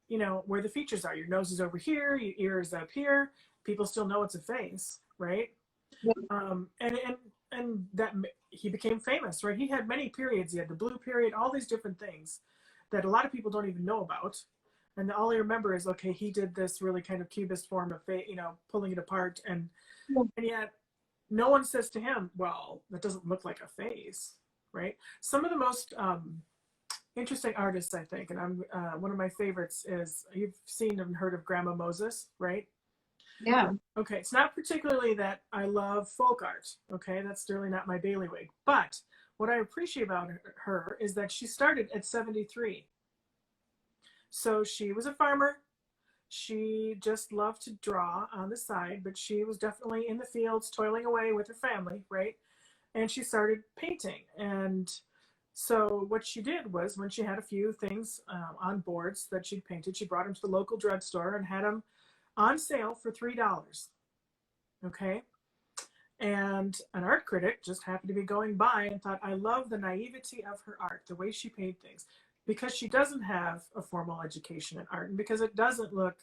you know, where the features are. Your nose is over here, your ear is up here. People still know it's a face, right? And that he became famous, right? He had many periods. He had the blue period, all these different things that a lot of people don't even know about. And all I remember is, okay, he did this really kind of cubist form of, you know, pulling it apart, and yet no one says to him, well, that doesn't look like a face, right? Some of the most interesting artists, I think. And I'm one of my favorites is, you've seen and heard of Grandma Moses, right? Yeah. Okay, it's not particularly that I love folk art. Okay, that's really not my bailiwick. But what I appreciate about her is that she started at 73. So she was a farmer. She just loved to draw on the side, but she was definitely in the fields toiling away with her family, right? And she started painting. And so what she did was, when she had a few things on boards that she'd painted, she brought them to the local drugstore and had them on sale for $3. Okay. And an art critic just happened to be going by and thought, I love the naivety of her art, the way she painted things, because she doesn't have a formal education in art and because it doesn't look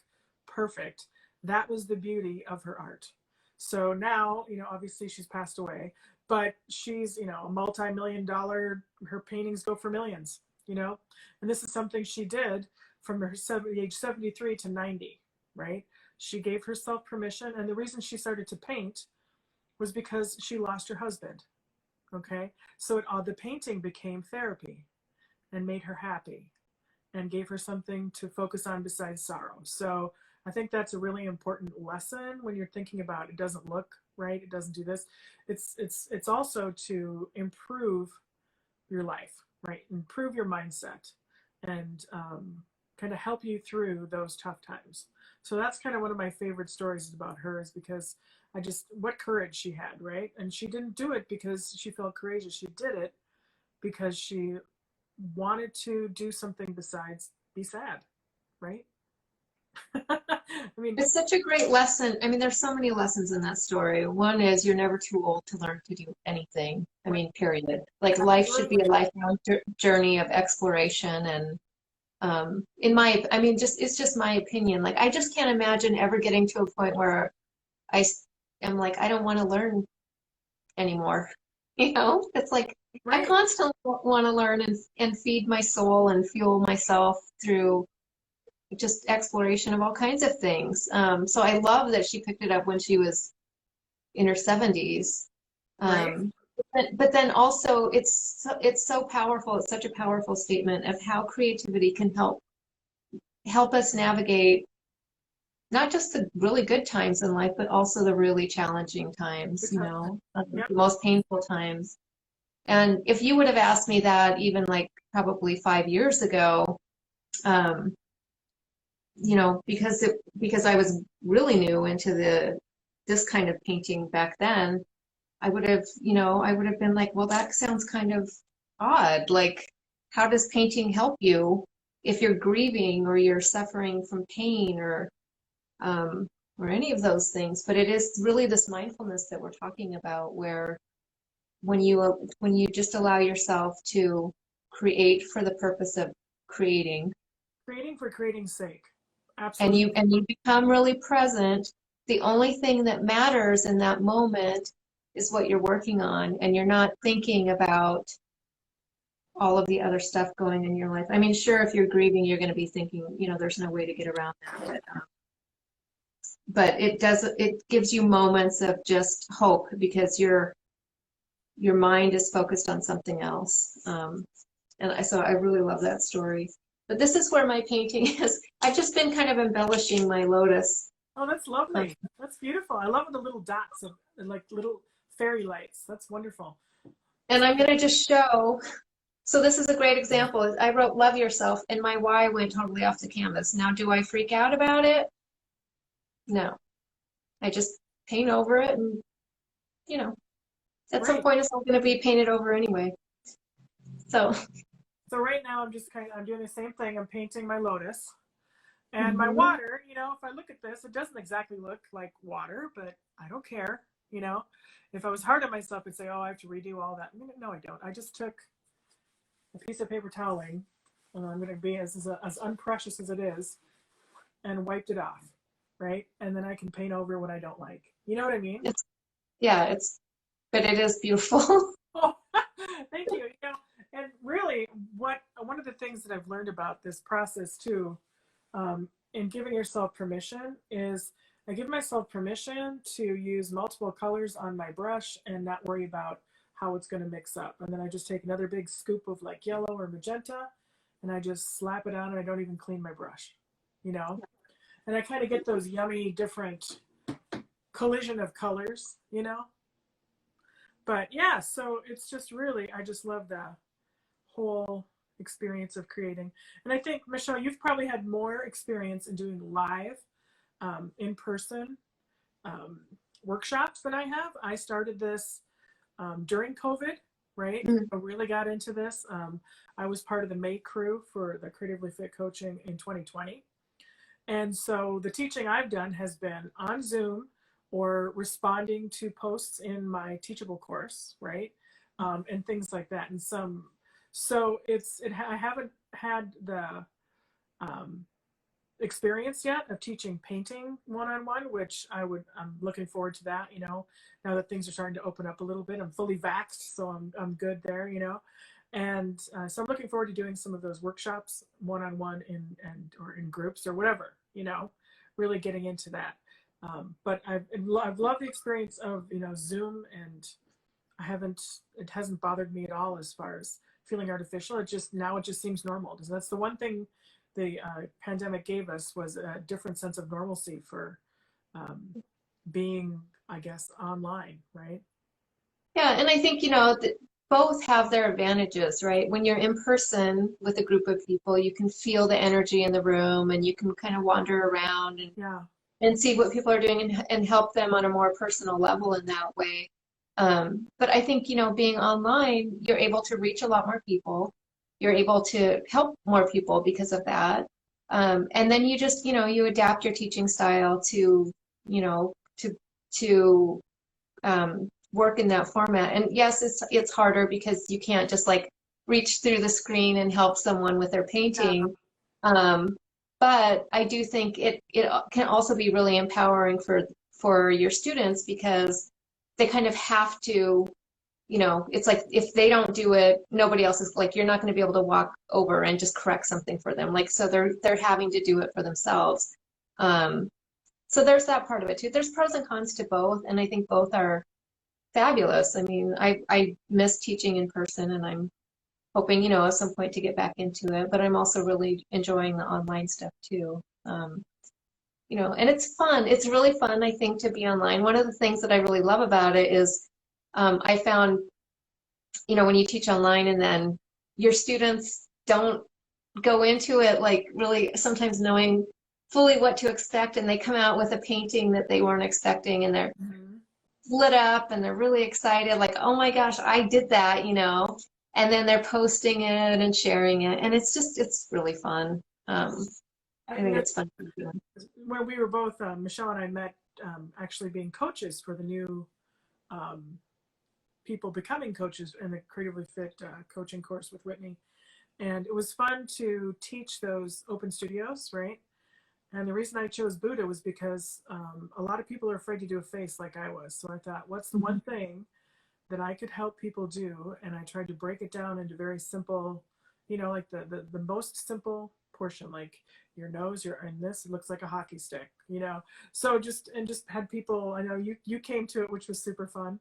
perfect. That was the beauty of her art. So now, obviously she's passed away, but she's, a multi-million dollar, her paintings go for millions, and this is something she did from her age 73 to 90, right? She gave herself permission. And the reason she started to paint was because she lost her husband. Okay. So the painting became therapy and made her happy and gave her something to focus on besides sorrow. So I think that's a really important lesson when you're thinking about, it doesn't look right, it doesn't do this. It's also to improve your life, right? Improve your mindset and kind of help you through those tough times. So that's kind of one of my favorite stories about her, is because what courage she had, right? And she didn't do it because she felt courageous. She did it because she wanted to do something besides be sad, right? I mean, It's such a great lesson. I mean, there's so many lessons in that story. One is you're never too old to learn to do anything. I mean, period. Like life should be a lifelong journey of exploration. And I mean, it's just my opinion. Like, I just can't imagine ever getting to a point where am like, I don't want to learn anymore. It's like I right. constantly want to learn and feed my soul and fuel myself through just exploration of all kinds of things. So I love that she picked it up when she was in her 70s. Right. But then also it's so powerful. It's such a powerful statement of how creativity can help us navigate not just the really good times in life, but also the really challenging times, Yep. the most painful times. And if you would have asked me that even like probably 5 years ago, um, because I was really new into this kind of painting back then, I would have been like, well, that sounds kind of odd. Like, how does painting help you if you're grieving or you're suffering from pain or any of those things? But it is really this mindfulness that we're talking about, where when you just allow yourself to create for the purpose of creating, Creating for creating's sake. and Absolutely. you become really present, the only thing that matters in that moment is what you're working on, and you're not thinking about all of the other stuff going in your life. I mean, sure, if you're grieving, you're going to be thinking, there's no way to get around that. But it gives you moments of just hope because your mind is focused on something else. So I really love that story. But this is where my painting is. I've just been kind of embellishing my lotus. Oh, that's lovely. That's beautiful. I love the little dots of like little fairy lights. That's wonderful. And I'm going to just show. So this is a great example. I wrote "Love Yourself," and my why went totally off the canvas. Now, do I freak out about it? No. I just paint over it, and at some point it's all going to be painted over anyway. So right now I'm doing the same thing. I'm painting my lotus. And my mhm. water, if I look at this, it doesn't exactly look like water, but I don't care. If I was hard on myself, I'd say, oh, I have to redo all that. No, I don't. I just took a piece of paper toweling, and I'm going to be as unprecious as it is, and wiped it off, right? And then I can paint over what I don't like. You know what I mean? But it is beautiful. Oh, thank you. And really, one of the things that I've learned about this process too, in giving yourself permission, is I give myself permission to use multiple colors on my brush and not worry about how it's going to mix up. And then I just take another big scoop of like yellow or magenta, and I just slap it on and I don't even clean my brush, you know? And I kind of get those yummy different collision of colors, you know? But yeah, so it's just really, I just love the whole experience of creating. And I think, Michelle, you've probably had more experience in doing live, in-person um, workshops than I have. I started this during COVID, right? Mm. I really got into this. I was part of the May crew for the Creatively Fit coaching in 2020. And so the teaching I've done has been on Zoom or responding to posts in my Teachable course, right? And things like that. And so I haven't had the um, experience yet of teaching painting one-on-one, which I'm looking forward to that, you know, now that things are starting to open up a little bit. I'm fully vaxxed, so I'm good there, you know. And so I'm looking forward to doing some of those workshops one-on-one or in groups or whatever, you know, really getting into that. But I've loved the experience of, you know, Zoom, and it hasn't bothered me at all as far as feeling artificial. It just seems normal. That's the one thing the pandemic gave us, was a different sense of normalcy for being, I guess, online, right? Yeah, and I think, you know, both have their advantages, right? When you're in person with a group of people, you can feel the energy in the room, and you can kind of wander around Yeah. and see what people are doing, and help them on a more personal level in that way. But I think, you know, being online, you're able to reach a lot more people. You're able to help more people because of that. And then you just, you know, you adapt your teaching style to, you know, to work in that format. And yes, it's harder because you can't just like reach through the screen and help someone with their Yeah. painting. But I do think it can also be really empowering for your students, because they kind of have to, you know, it's like if they don't do it, nobody else is, like, you're not going to be able to walk over and just correct something for them. Like, so they're having to do it for themselves. So there's that part of it too. There's pros and cons to both, and I think both are fabulous. I mean, I miss teaching in person, and I'm hoping, you know, at some point to get back into it, but I'm also really enjoying the online stuff too. You know, and it's fun. It's really fun, I think, to be online. One of the things that I really love about it is I found, you know, when you teach online and then your students don't go into it like really sometimes knowing fully what to expect, and they come out with a painting that they weren't expecting, and they're Mm-hmm. lit up and they're really excited, like, oh my gosh, I did that, you know, and then they're posting it and sharing it, and it's really fun. I You think know, it's fun to do. when we were both, Michelle and I met actually being coaches for the new um, people becoming coaches in the Creatively Fit coaching course with Whitney. And it was fun to teach those open studios, right? And the reason I chose Buddha was because a lot of people are afraid to do a face like I was. So I thought, what's the one thing that I could help people do? And I tried to break it down into very simple, you know, like the most simple portion, like your nose, and this, it looks like a hockey stick, you know. So just had people, I know you came to it, which was super fun.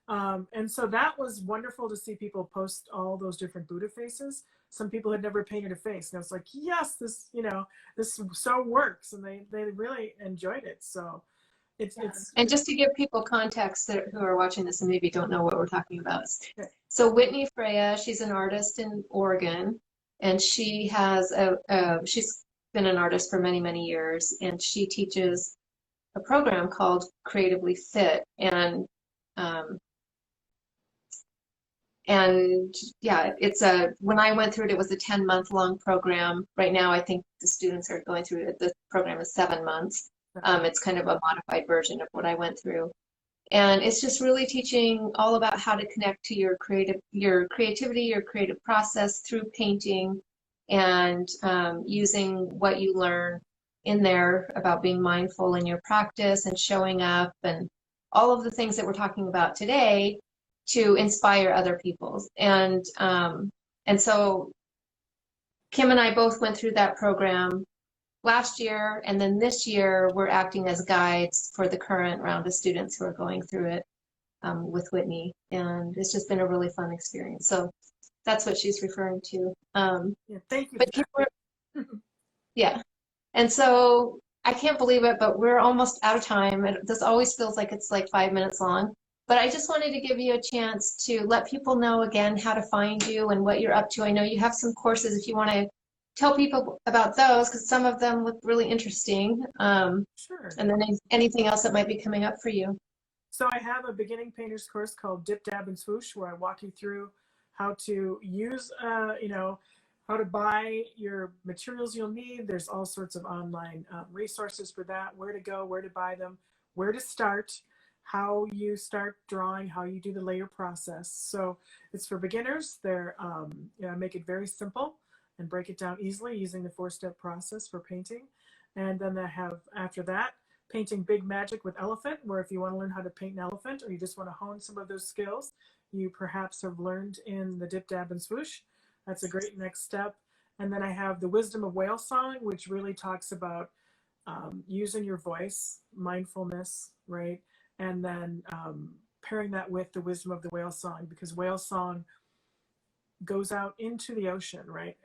And so that was wonderful to see people post all those different Buddha faces. Some people had never painted a face, and I was like, yes, this, you know, this so works, and they really enjoyed it. So it's And just to give people context who are watching this and maybe don't know what we're talking about. okay. So Whitney Freya, she's an artist in Oregon, and she has she's been an artist for many, many years, and she teaches a program called Creatively Fit. Um, and yeah, when I went through it, it was a 10-month-long program. Right now, I think the students are going through it. The program is 7 months. It's kind of a modified version of what I went through. And it's just really teaching all about how to connect to your creativity, your creative process through painting, and using what you learn in there about being mindful in your practice and showing up, and all of the things that we're talking about today to inspire other people. And so Kim and I both went through that program last year, and then this year we're acting as guides for the current round of students who are going through it with Whitney, and it's just been a really fun experience. So That's what she's referring to. Yeah, thank you But for that. yeah. And so I can't believe it, but we're almost out of time. This always feels like it's like 5 minutes long. But I just wanted to give you a chance to let people know again how to find you and what you're up to. I know you have some courses if you want to tell people about those, because some of them look really interesting. Sure. And then anything else that might be coming up for you. So I have a beginning painter's course called Dip, Dab, and Swoosh, where I walk you through how to use, how to buy your materials you'll need. There's all sorts of online resources for that, where to go, where to buy them, where to start, how you start drawing, how you do the layer process. So it's for beginners. I make it very simple and break it down easily using the 4-step process for painting. And then I have, after that, painting Big Magic with Elephant, where if you want to learn how to paint an elephant or you just want to hone some of those skills you perhaps have learned in the Dip, Dab, and Swoosh, that's a great next step. And then I have the Wisdom of Whale Song, which really talks about using your voice, mindfulness, right? And then pairing that with the Wisdom of the Whale Song, because whale song goes out into the ocean, right?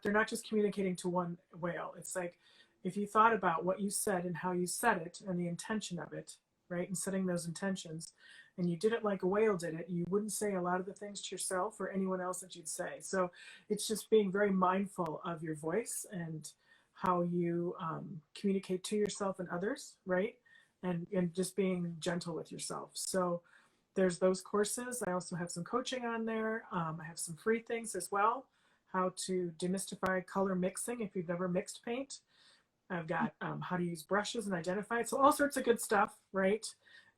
They're not just communicating to one whale. It's like, if you thought about what you said and how you said it and the intention of it, right, and setting those intentions, and you did it like a whale did it, you wouldn't say a lot of the things to yourself or anyone else that you'd say. So it's just being very mindful of your voice and how you communicate to yourself and others, right? And just being gentle with yourself. So there's those courses. I also have some coaching on there. I have some free things as well. How to demystify color mixing if you've never mixed paint. I've got how to use brushes and identify it. So all sorts of good stuff, right?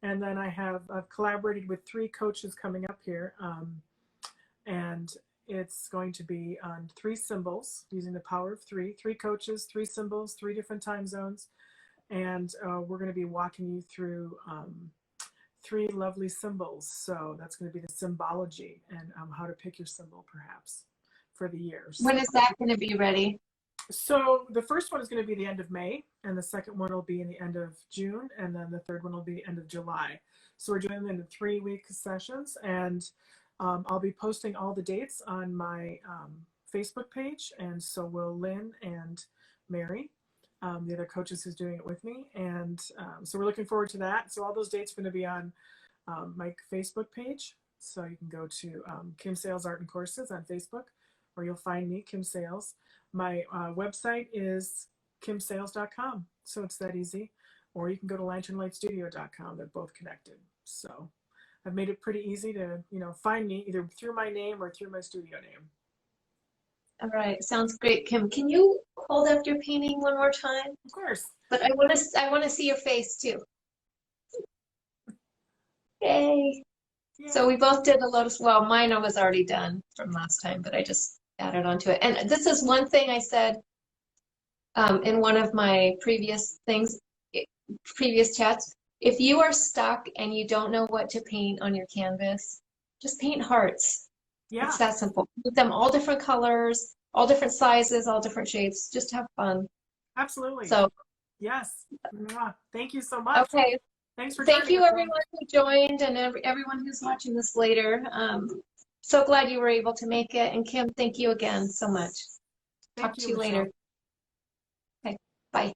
And then I've collaborated with 3 coaches coming up here. And it's going to be on 3 symbols, using the power of 3. 3 coaches, 3 symbols, 3 different time zones. And we're going to be walking you through 3 lovely symbols. So that's going to be the symbology and how to pick your symbol perhaps for the year. When is that going to be ready? So the first one is going to be the end of May, and the second one will be in the end of June, and then the third one will be the end of July. So we're doing them in 3-week sessions, and I'll be posting all the dates on my Facebook page, and so will Lynn and Mary, the other coaches who's doing it with me, and so we're looking forward to that. So all those dates are going to be on my Facebook page, so you can go to Kim Sales Art and Courses on Facebook, or you'll find me, Kim Sales. My website is kimsales.com, so it's that easy. Or you can go to lanternlightstudio.com. They're both connected. So I've made it pretty easy to, find me either through my name or through my studio name. All right, sounds great, Kim. Can you hold up your painting one more time? Of course. But I want to see your face too. Yay! Yeah. So we both did a lotus. Well, mine was already done from last time, but I just added onto it. And this is one thing I said in one of my previous chats. If you are stuck and you don't know what to paint on your canvas, just paint hearts. Yeah. It's that simple. Make them all different colors, all different sizes, all different shapes. Just have fun. Absolutely. So, yes. Thank you so much. Okay. Thanks for Thank you, everyone who joined and everyone who's watching this later. So glad you were able to make it. And Kim, thank you again so much. Talk to you later. Okay, bye.